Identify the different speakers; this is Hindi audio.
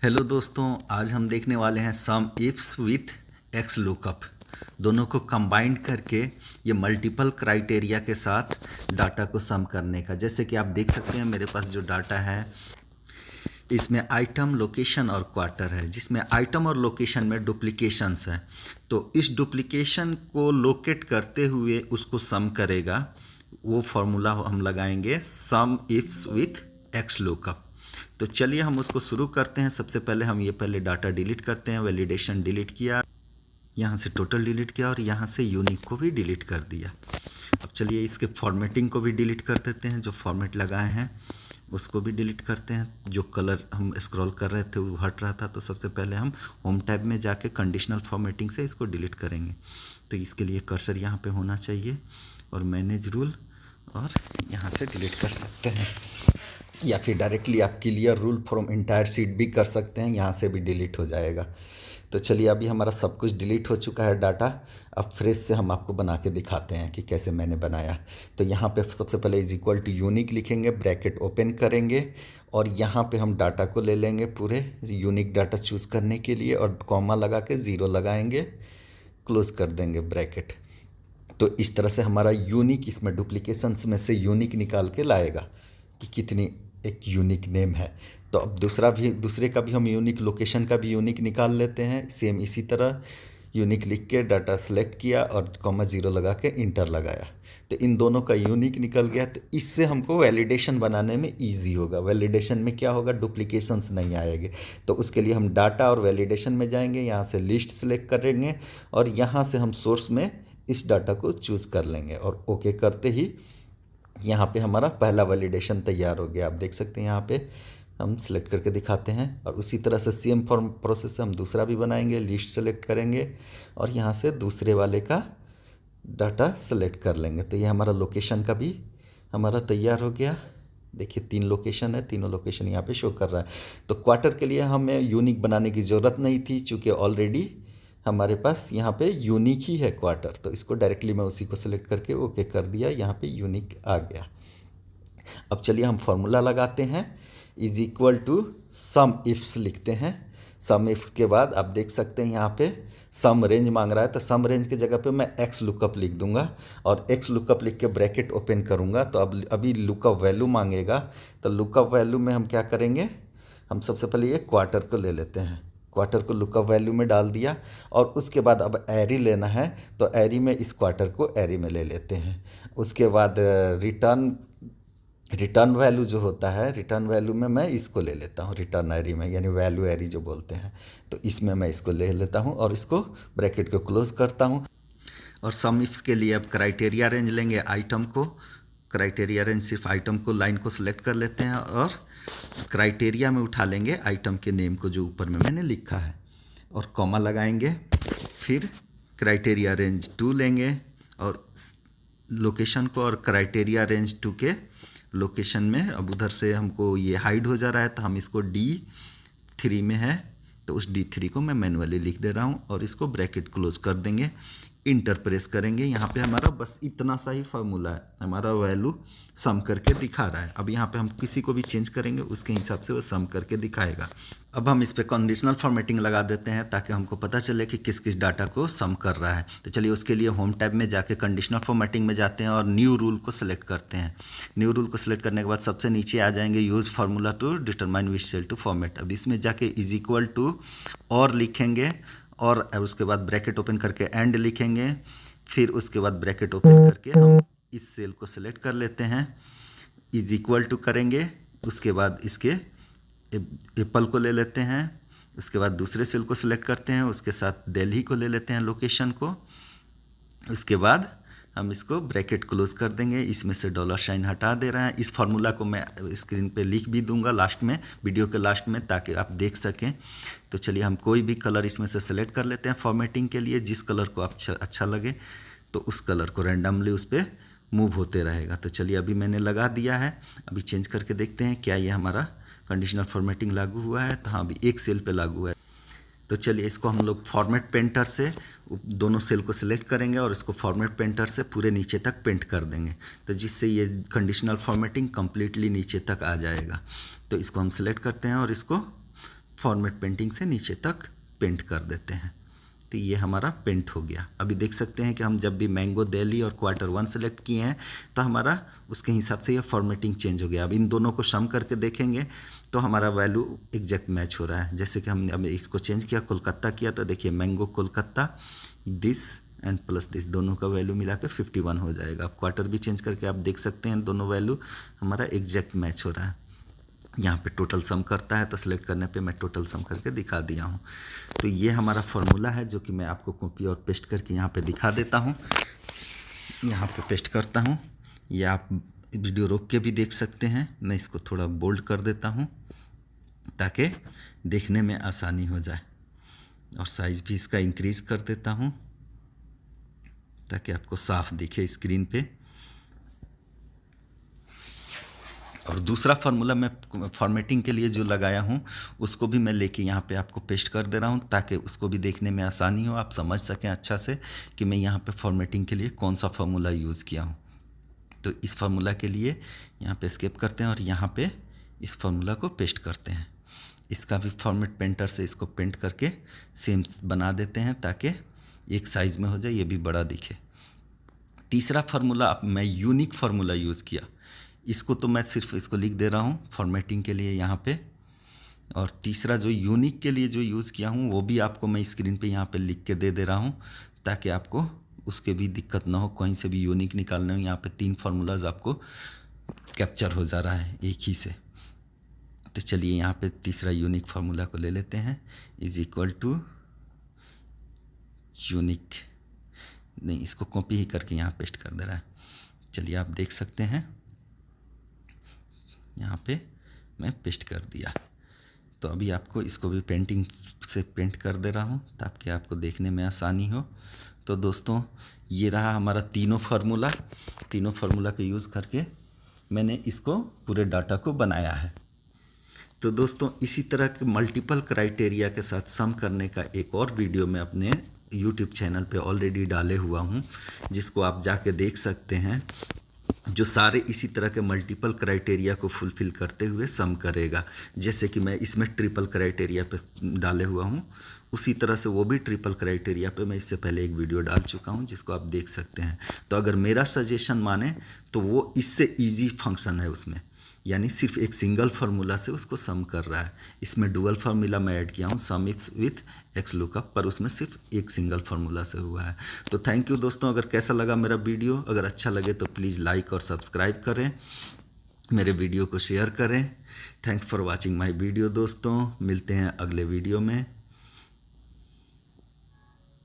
Speaker 1: हेलो दोस्तों, आज हम देखने वाले हैं सम इफ्स विथ एक्स लुकअप। दोनों को कंबाइंड करके ये मल्टीपल क्राइटेरिया के साथ डाटा को सम करने का। जैसे कि आप देख सकते हैं मेरे पास जो डाटा है इसमें आइटम, लोकेशन और क्वार्टर है, जिसमें आइटम और लोकेशन में डुप्लीकेशंस हैं। तो इस डुप्लीकेशन को लोकेट करते हुए उसको सम करेगा, वो फॉर्मूला हम लगाएंगे सम इफ्स विथ एक्स लुकअप। तो चलिए हम उसको शुरू करते हैं। सबसे पहले हम ये पहले डाटा डिलीट करते हैं। वैलिडेशन डिलीट किया, यहाँ से टोटल डिलीट किया और यहाँ से यूनिक को भी डिलीट कर दिया। अब चलिए इसके फॉर्मेटिंग को भी डिलीट कर देते हैं। जो फॉर्मेट लगाए हैं उसको भी डिलीट करते हैं। जो कलर हम स्क्रॉल कर रहे थे वो हट रहा था, तो सबसे पहले हम होम टैब में जाके कंडीशनल फॉर्मेटिंग से इसको डिलीट करेंगे। तो इसके लिए कर्सर यहाँ पे होना चाहिए और मैनेज रूल, और यहाँ से डिलीट कर सकते हैं, या फिर डायरेक्टली आप clear rule from entire sheet भी कर सकते हैं, यहाँ से भी डिलीट हो जाएगा। तो चलिए अभी हमारा सब कुछ डिलीट हो चुका है डाटा। अब फ्रेश से हम आपको बना के दिखाते हैं कि कैसे मैंने बनाया। तो यहाँ पे सबसे पहले इज इक्वल टू यूनिक लिखेंगे, ब्रैकेट ओपन करेंगे और यहाँ पे हम डाटा को ले लेंगे पूरे यूनिक डाटा चूज़ करने के लिए, और कॉमा लगा के 0 लगाएंगे, क्लोज कर देंगे ब्रैकेट। तो इस तरह से हमारा यूनिक इसमें डुप्लीकेशंस में से यूनिक निकाल के लाएगा कि कितनी एक यूनिक नेम है। तो अब दूसरे का भी हम यूनिक, लोकेशन का भी यूनिक निकाल लेते हैं। सेम इसी तरह यूनिक लिख के डाटा सेलेक्ट किया और कॉमा 0 लगा के इंटर लगाया, तो इन दोनों का यूनिक निकल गया। तो इससे हमको वैलिडेशन बनाने में ईजी होगा। वैलिडेशन में क्या होगा, डुप्लीकेशंस नहीं आएंगे। तो उसके लिए हम डाटा और वैलिडेशन में जाएंगे, यहाँ से लिस्ट सेलेक्ट करेंगे और यहाँ से हम सोर्स में इस डाटा को चूज़ कर लेंगे और ओके करते ही यहाँ पे हमारा पहला वैलिडेशन तैयार हो गया। आप देख सकते हैं यहाँ पे हम सेलेक्ट करके दिखाते हैं, और उसी तरह से सेम फॉर्म प्रोसेस से हम दूसरा भी बनाएंगे। लिस्ट सेलेक्ट करेंगे और यहाँ से दूसरे वाले का डाटा सेलेक्ट कर लेंगे। तो ये हमारा लोकेशन का भी हमारा तैयार हो गया। देखिए 3 लोकेशन है, तीनों लोकेशन यहाँ पे शो कर रहा है। तो क्वार्टर के लिए हमें यूनिक बनाने की ज़रूरत नहीं थी, चूँकि ऑलरेडी हमारे पास यहाँ पे यूनिक ही है क्वार्टर। तो इसको डायरेक्टली मैं उसी को सेलेक्ट करके ओके कर दिया, यहाँ पे यूनिक आ गया। अब चलिए हम फॉर्मूला लगाते हैं। Is equal to sumifs लिखते हैं। सम इफ्स के बाद आप देख सकते हैं यहाँ पे सम रेंज मांग रहा है, तो सम रेंज की जगह पे मैं एक्स लुकअप लिख दूंगा और एक्स लुकअप लिख के ब्रैकेट ओपन करूंगा। तो अब अभी लुकअप वैल्यू मांगेगा, तो लुकअप वैल्यू में हम क्या करेंगे, हम सबसे पहले ये क्वार्टर को ले लेते हैं। क्वार्टर को लुकअप वैल्यू में डाल दिया और उसके बाद अब एरी लेना है, तो एरी में इस क्वार्टर को एरी में ले लेते हैं। उसके बाद रिटर्न वैल्यू जो होता है, रिटर्न वैल्यू में मैं इसको ले लेता हूँ रिटर्न एरी में, यानी वैल्यू एरी जो बोलते हैं। तो इसमें मैं इसको ले लेता हूँ और इसको ब्रैकेट को क्लोज करता हूँ। और सम इफ्स के लिए अब क्राइटेरिया रेंज लेंगे आइटम को। क्राइटेरिया रेंज सिर्फ आइटम को, लाइन को सिलेक्ट कर लेते हैं और क्राइटेरिया में उठा लेंगे आइटम के नेम को जो ऊपर में मैंने लिखा है, और कॉमा लगाएंगे। फिर क्राइटेरिया रेंज 2 लेंगे और लोकेशन को, और क्राइटेरिया रेंज 2 के लोकेशन में अब उधर से हमको ये हाइड हो जा रहा है, तो हम इसको D3 में है तो उस D3 को मैं मैनुअली लिख दे रहा हूँ और इसको ब्रैकेट क्लोज कर देंगे, इंटर प्रेस करेंगे। यहाँ पे हमारा बस इतना सा ही फार्मूला है, हमारा वैल्यू सम करके दिखा रहा है। अब यहाँ पे हम किसी को भी चेंज करेंगे उसके हिसाब से वो सम करके दिखाएगा। अब हम इस पर कंडीशनल फॉर्मेटिंग लगा देते हैं ताकि हमको पता चले कि किस किस डाटा को सम कर रहा है। तो चलिए उसके लिए होम टैब में जाके कंडीशनल फॉर्मेटिंग में जाते हैं और न्यू रूल को सिलेक्ट करते हैं। न्यू रूल को सिलेक्ट करने के बाद सबसे नीचे आ जाएंगे use formula to determine which cell to format. अब इसमें जाके इज इक्वल टू और लिखेंगे और उसके बाद ब्रैकेट ओपन करके एंड लिखेंगे। फिर उसके बाद ब्रैकेट ओपन करके हम इस सेल को सिलेक्ट कर लेते हैं, इज इक्वल टू करेंगे। उसके बाद इसके एप्पल को ले लेते हैं, उसके बाद दूसरे सेल को सिलेक्ट करते हैं, उसके साथ दिल्ली को ले लेते हैं लोकेशन को। उसके बाद हम इसको ब्रैकेट क्लोज कर देंगे, इसमें से डॉलर साइन हटा दे रहे हैं। इस फार्मूला को मैं स्क्रीन पे लिख भी दूंगा लास्ट में, वीडियो के लास्ट में, ताकि आप देख सकें। तो चलिए हम कोई भी कलर इसमें से सेलेक्ट कर लेते हैं फॉर्मेटिंग के लिए, जिस कलर को आप अच्छा लगे तो उस कलर को रैंडमली उस पर मूव होते रहेगा। तो चलिए अभी मैंने लगा दिया है, अभी चेंज करके देखते हैं क्या ये हमारा कंडीशनल फॉर्मेटिंग लागू हुआ है। तो हाँ, अभी एक सेल पे लागू है। तो चलिए इसको हम लोग फॉर्मेट पेंटर से दोनों सेल को सिलेक्ट करेंगे और इसको फॉर्मेट पेंटर से पूरे नीचे तक पेंट कर देंगे, तो जिससे ये कंडीशनल फॉर्मेटिंग कम्प्लीटली नीचे तक आ जाएगा। तो इसको हम सिलेक्ट करते हैं और इसको फॉर्मेट पेंटिंग से नीचे तक पेंट कर देते हैं। तो ये हमारा पेंट हो गया। अभी देख सकते हैं कि हम जब भी मैंगो दिल्ली और Q1 सेलेक्ट किए हैं तो हमारा उसके हिसाब से ये फॉर्मेटिंग चेंज हो गया। अब इन दोनों को सम करके देखेंगे तो हमारा वैल्यू एग्जैक्ट मैच हो रहा है। जैसे कि हमने अब इसको चेंज किया, कोलकाता किया, तो देखिए mango Kolkata this and plus this दोनों का वैल्यू मिला के 51 हो जाएगा। अब क्वार्टर भी चेंज करके आप देख सकते हैं दोनों वैल्यू हमारा एग्जैक्ट मैच हो रहा है। यहाँ पे टोटल सम करता है तो सिलेक्ट करने पे मैं टोटल सम करके दिखा दिया हूँ। तो ये हमारा फॉर्मूला है जो कि मैं आपको कॉपी और पेस्ट करके यहाँ पे दिखा देता हूँ। यहाँ पे पेस्ट करता हूँ, ये आप वीडियो रोक के भी देख सकते हैं। मैं इसको थोड़ा बोल्ड कर देता हूँ ताकि देखने में आसानी हो जाए, और साइज़ भी इसका इंक्रीज़ कर देता हूँ ताकि आपको साफ दिखे स्क्रीन पे। और दूसरा फार्मूला मैं फॉर्मेटिंग के लिए जो लगाया हूँ उसको भी मैं लेके यहाँ पे आपको पेस्ट कर दे रहा हूँ ताकि उसको भी देखने में आसानी हो, आप समझ सकें अच्छा से कि मैं यहाँ पे फॉर्मेटिंग के लिए कौन सा फार्मूला यूज़ किया हूँ। तो इस फार्मूला के लिए यहाँ पे एस्केप करते हैं और यहाँ पे इस फार्मूला को पेस्ट करते हैं। इसका भी फॉर्मेट पेंटर से इसको पेंट करके सेम बना देते हैं ताकि एक साइज़ में हो जाए, ये भी बड़ा दिखे। तीसरा फार्मूला मैं यूनिक फार्मूला यूज़ किया, इसको तो मैं सिर्फ इसको लिख दे रहा हूँ फॉर्मेटिंग के लिए यहाँ पे। और तीसरा जो यूनिक के लिए जो यूज़ किया हूँ वो भी आपको मैं स्क्रीन पे यहाँ पे लिख के दे रहा हूँ ताकि आपको उसके भी दिक्कत ना हो, कहीं से भी यूनिक निकालना हो। यहाँ पे 3 फार्मूलाज आपको कैप्चर हो जा रहा है एक ही से। तो चलिए यहाँ पे तीसरा यूनिक फार्मूला को ले लेते हैं, इज इक्वल टू यूनिक, नहीं इसको कॉपी ही करके यहाँ पेस्ट कर दे रहा है। चलिए आप देख सकते हैं यहाँ पे मैं पेस्ट कर दिया। तो अभी आपको इसको भी पेंटिंग से पेंट कर दे रहा हूँ ताकि आपको देखने में आसानी हो। तो दोस्तों ये रहा हमारा तीनों फार्मूला का यूज़ करके मैंने इसको पूरे डाटा को बनाया है। तो दोस्तों इसी तरह के मल्टीपल क्राइटेरिया के साथ सम करने का एक और वीडियो मैं अपने YouTube चैनल पे ऑलरेडी डाले हुआ हूँ, जिसको आप जाके देख सकते हैं, जो सारे इसी तरह के मल्टीपल क्राइटेरिया को फुलफ़िल करते हुए सम करेगा। जैसे कि मैं इसमें ट्रिपल क्राइटेरिया पे डाले हुआ हूँ, उसी तरह से वो भी ट्रिपल क्राइटेरिया पे मैं इससे पहले एक वीडियो डाल चुका हूँ जिसको आप देख सकते हैं। तो अगर मेरा सजेशन माने तो वो इससे ईजी फंक्शन है उसमें, यानी सिर्फ एक सिंगल फार्मूला से उसको सम कर रहा है। इसमें डुअल फार्मूला मैं ऐड किया हूँ सम इक्स विथ एक्स लुकअप, पर उसमें सिर्फ एक सिंगल फार्मूला से हुआ है। तो थैंक यू दोस्तों। अगर कैसा लगा मेरा वीडियो, अगर अच्छा लगे तो प्लीज़ लाइक और सब्सक्राइब करें, मेरे वीडियो को शेयर करें। Thanks for watching my video दोस्तों, मिलते हैं अगले वीडियो में।